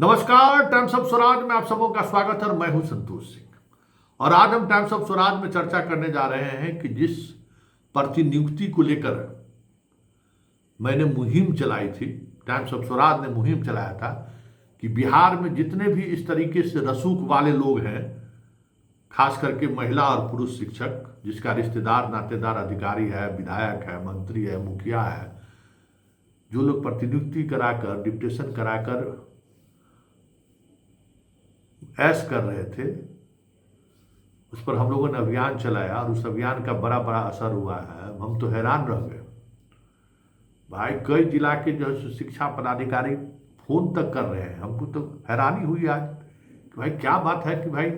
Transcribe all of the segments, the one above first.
नमस्कार, times of Swaraj में आप सबों का स्वागत है और मैं हूं संतोष सिंह। और आज हम टाइम्स ऑफ स्वराज में चर्चा करने जा रहे हैं कि जिस प्रतिनियुक्ति को लेकर मैंने मुहिम चलाई थी, टाइम्स ऑफ स्वराज ने मुहिम चलाया था कि बिहार में जितने भी इस तरीके से रसूख वाले लोग हैं, खास करके महिला और पुरुष शिक्षक जिसका रिश्तेदार नातेदार अधिकारी है, विधायक है, मंत्री है, मुखिया है, जो लोग प्रतिनियुक्ति कराकर डिप्टेशन कराकर ऐश कर रहे थे, उस पर हम लोगों ने अभियान चलाया और उस अभियान का बड़ा बड़ा असर हुआ है। हम तो हैरान रह गए भाई। कई जिला के जो है शिक्षा पदाधिकारी फोन तक कर रहे हैं। हमको तो हैरानी हुई आज कि भाई क्या बात है कि भाई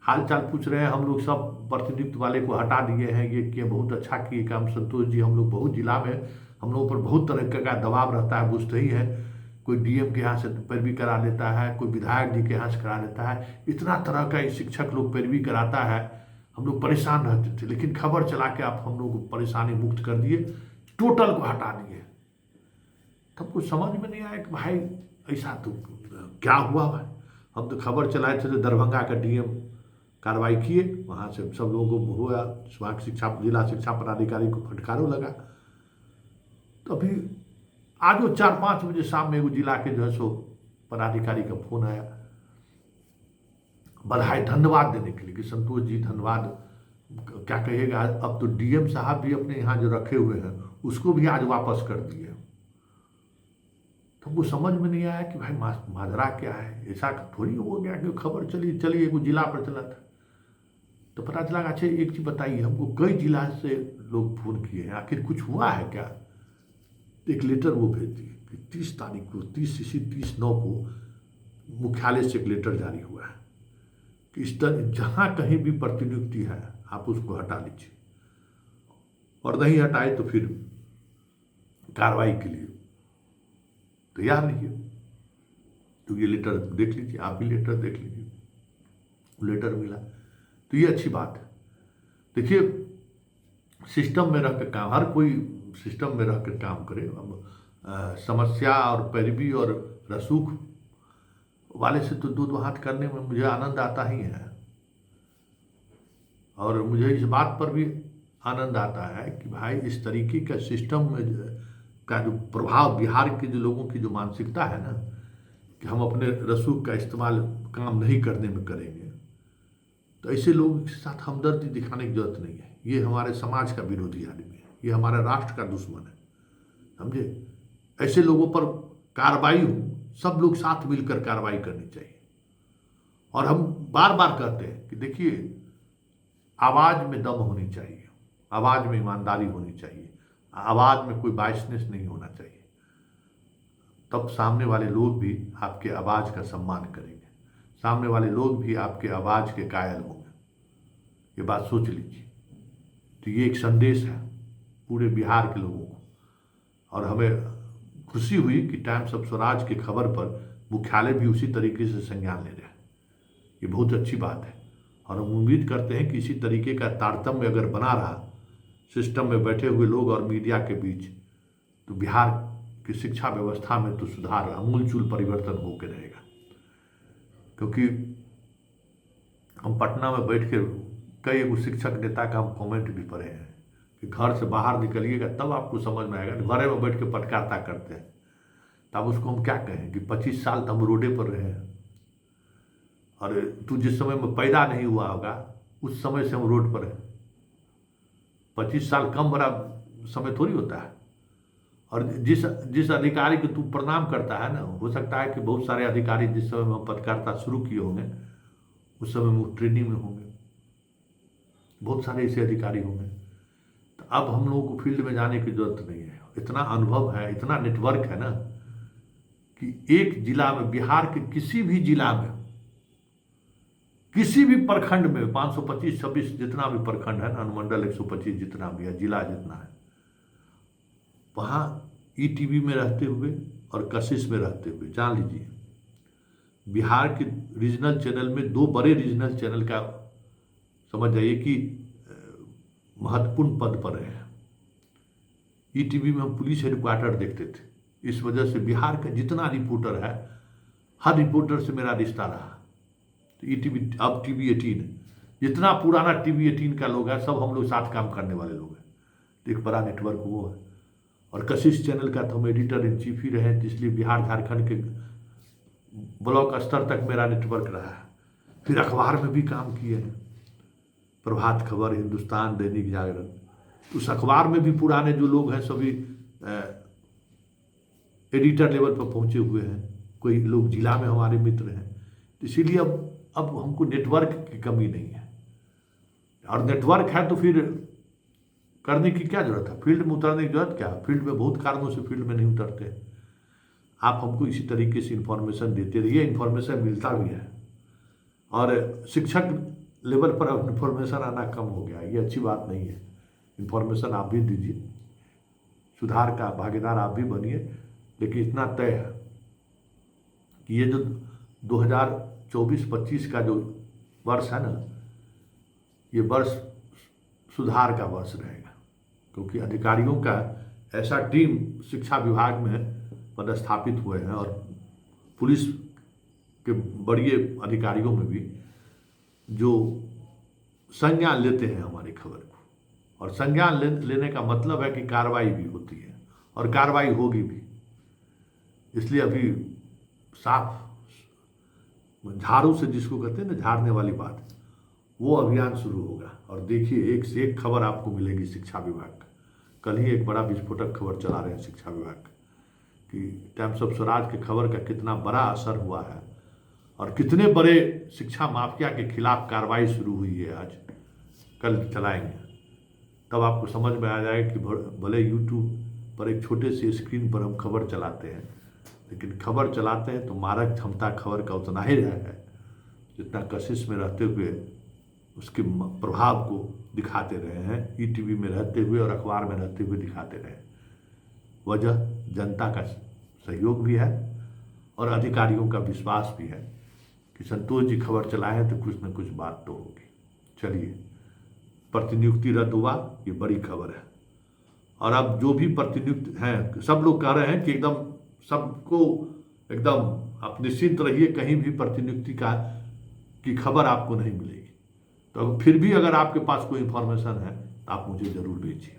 हाल चाल पूछ रहे हैं। हम लोग सब प्रतिनियुक्त वाले को हटा दिए हैं, ये किए, बहुत अच्छा किए काम संतोष जी। हम लोग बहुत जिला में हम लोगों पर बहुत तरह का दबाव रहता है, बुझते ही है। कोई डीएम के यहाँ से पैरवी करा लेता है, कोई विधायक जी के यहाँ से करा लेता है, इतना तरह का शिक्षक लोग पैरवी कराता है। हम लोग परेशान रहते थे, लेकिन खबर चला के आप हम लोग को परेशानी मुक्त कर दिए, टोटल को हटा दिए। तब कुछ समझ में नहीं आया कि भाई ऐसा तो क्या हुआ भाई। हम तो खबर चलाए थे तो दरभंगा का डीएम कार्रवाई किए, वहाँ से सब लोगों को हुआ, वहाँ शिक्षा जिला शिक्षा पदाधिकारी को फटकारो लगा। तो अभी आज वो 4-5 बजे शाम में वो जिला के जो है सो पदाधिकारी का फोन आया, बधाई धन्यवाद देने के लिए कि संतोष जी धन्यवाद, क्या कहिएगा। अब तो डीएम साहब भी अपने यहाँ जो रखे हुए हैं उसको भी आज वापस कर दिए। तो वो समझ में नहीं आया कि भाई माजरा क्या है। ऐसा थोड़ी हो गया कि खबर चली वो जिला पर चला था तो पता चला। अच्छा एक चीज़ बताइए, हमको कई जिला से लोग फोन किए हैं, आखिर कुछ हुआ है क्या। एक लेटर वो भेज दिए कि 30 तारीख को 30/9 को मुख्यालय से एक लेटर जारी हुआ है कि इस तरह जहाँ कहीं भी प्रतिनियुक्ति है आप उसको हटा लीजिए, और नहीं हटाए तो फिर कार्रवाई के लिए तैयार रहिए। तो ये लेटर देख लीजिए, आप भी लेटर देख लीजिए। लेटर मिला तो ये अच्छी बात है। देखिए, सिस्टम में रहकर काम, हर कोई सिस्टम में रहकर काम करे। अब समस्या और पैरवी और रसूख वाले से तो दूध हाथ करने में मुझे आनंद आता ही है, और मुझे इस बात पर भी आनंद आता है कि भाई इस तरीके का सिस्टम में का जो प्रभाव बिहार के जो लोगों की जो मानसिकता है ना कि हम अपने रसूख का इस्तेमाल काम नहीं करने में करेंगे, तो ऐसे लोगों के साथ हमदर्दी दिखाने की जरूरत नहीं है। ये हमारे समाज का विरोधी आदमी है, ये हमारे राष्ट्र का दुश्मन है, समझे। ऐसे लोगों पर कार्रवाई हो, सब लोग साथ मिलकर कार्रवाई करनी चाहिए। और हम बार बार कहते हैं कि देखिए, आवाज में दम होनी चाहिए, आवाज में ईमानदारी होनी चाहिए, आवाज में कोई बायसनेस नहीं होना चाहिए। तब सामने वाले लोग भी आपके आवाज का सम्मान करेंगे, सामने वाले लोग भी आपके आवाज के कायल होंगे। ये बात सोच लीजिए। तो ये एक संदेश है पूरे बिहार के लोगों को, और हमें खुशी हुई कि टाइम्स ऑफ स्वराज की खबर पर मुख्यालय भी उसी तरीके से संज्ञान ले रहा है। ये बहुत अच्छी बात है, और हम उम्मीद करते हैं कि इसी तरीके का तारतम्य अगर बना रहा सिस्टम में बैठे हुए लोग और मीडिया के बीच, तो बिहार की शिक्षा व्यवस्था में तो सुधार, आमूलचूल परिवर्तन होकर रहेगा। क्योंकि हम पटना में बैठ के कई शिक्षक नेता का हम कमेंट भी पढ़े हैं कि घर से बाहर निकलिएगा तब आपको समझ में आएगा। घरे में बैठ के पटकारता करते हैं, तब उसको हम क्या कहें कि 25 साल तो हम रोडे पर रहे हैं, और तू जिस समय में पैदा नहीं हुआ होगा उस समय से हम रोड पर हैं। 25 साल कम बड़ा समय थोड़ी होता है। और जिस अधिकारी को तू प्रणाम करता है ना, हो सकता है कि बहुत सारे अधिकारी जिस समय में पत्रकारिता शुरू किए होंगे उस समय में वो ट्रेनिंग में होंगे, बहुत सारे ऐसे अधिकारी होंगे। तो अब हम लोगों को फील्ड में जाने की जरूरत नहीं है, इतना अनुभव है, इतना नेटवर्क है ना कि एक जिला में, बिहार के किसी भी जिला में, किसी भी प्रखंड में 525-26 जितना भी प्रखंड है ना, अनुमंडल 125 जितना भी है, जिला जितना है, वहाँ ईटीवी में रहते हुए और कशिश में रहते हुए जान लीजिए, बिहार के रीजनल चैनल में 2 बड़े रीजनल चैनल का समझ जाइए कि महत्वपूर्ण पद पर रहे हैं। ईटीवी में हम पुलिस हेडक्वार्टर देखते थे। इस वजह से बिहार का जितना रिपोर्टर है हर रिपोर्टर से मेरा रिश्ता रहा। तो ईटीवी, अब TV18, जितना पुराना TV18 का लोग है सब हम लोग साथ काम करने वाले लोग हैं। तो एक बड़ा नेटवर्क वो है। और कशिश चैनल का तो हम एडिटर इन चीफ ही रहे हैं, तो इसलिए बिहार झारखंड के ब्लॉक स्तर तक मेरा नेटवर्क रहा है। फिर अखबार में भी काम किए हैं, प्रभात खबर, हिंदुस्तान, दैनिक जागरण। उस अखबार में भी पुराने जो लोग हैं सभी एडिटर लेवल पर पहुंचे हुए हैं। कोई लोग जिला में हमारे मित्र हैं। तो इसीलिए अब हमको नेटवर्क की कमी नहीं है। और नेटवर्क है तो फिर करने की क्या जरूरत है, फील्ड में उतरने की जरूरत क्या है। फील्ड में बहुत कारणों से फील्ड में नहीं उतरते। आप हमको इसी तरीके से इन्फॉर्मेशन देते रहिए, इन्फॉर्मेशन मिलता भी है। और शिक्षक लेवल पर अब इन्फॉर्मेशन आना कम हो गया, ये अच्छी बात नहीं है। इन्फॉर्मेशन आप भी दीजिए, सुधार का भागीदार आप भी बनिए। लेकिन इतना तय है कि ये जो 2024-25 का जो वर्ष है ना, ये वर्ष सुधार का वर्ष रहेगा। क्योंकि अधिकारियों का ऐसा टीम शिक्षा विभाग में पदस्थापित हुए हैं और पुलिस के बड़े अधिकारियों में भी, जो संज्ञान लेते हैं हमारी खबर को। और संज्ञान लेने का मतलब है कि कार्रवाई भी होती है और कार्रवाई होगी भी। इसलिए अभी साफ झाड़ू से, जिसको कहते हैं ना झाड़ने वाली बात, वो अभियान शुरू होगा। और देखिए एक से एक खबर आपको मिलेगी शिक्षा विभाग का। कल ही एक बड़ा विस्फोटक खबर चला रहे हैं शिक्षा विभाग का कि टाइम्स ऑफ स्वराज के खबर का कितना बड़ा असर हुआ है और कितने बड़े शिक्षा माफिया के खिलाफ कार्रवाई शुरू हुई है। आज कल चलाएंगे तब आपको समझ में आ जाएगा कि भले यूट्यूब पर एक छोटे से स्क्रीन पर हम खबर चलाते हैं, लेकिन खबर चलाते हैं तो मारक क्षमता खबर का उतना ही रहा है जितना कशिश में रहते हुए उसके प्रभाव को दिखाते रहे हैं। ईटीवी में रहते हुए और अखबार में रहते हुए दिखाते रहे। वजह जनता का सहयोग भी है और अधिकारियों का विश्वास भी है कि संतोष जी खबर चलाए हैं तो कुछ न कुछ बात तो होगी। चलिए, प्रतिनियुक्ति रद्द हुआ, ये बड़ी खबर है। और अब जो भी प्रतिनियुक्त हैं, सब लोग कह रहे हैं कि एकदम सबको एकदम आप निश्चिंत रहिए, कहीं भी प्रतिनियुक्ति की खबर आपको नहीं मिलेगी। तो फिर भी अगर आपके पास कोई इन्फॉर्मेशन है तो आप मुझे ज़रूर भेजिए।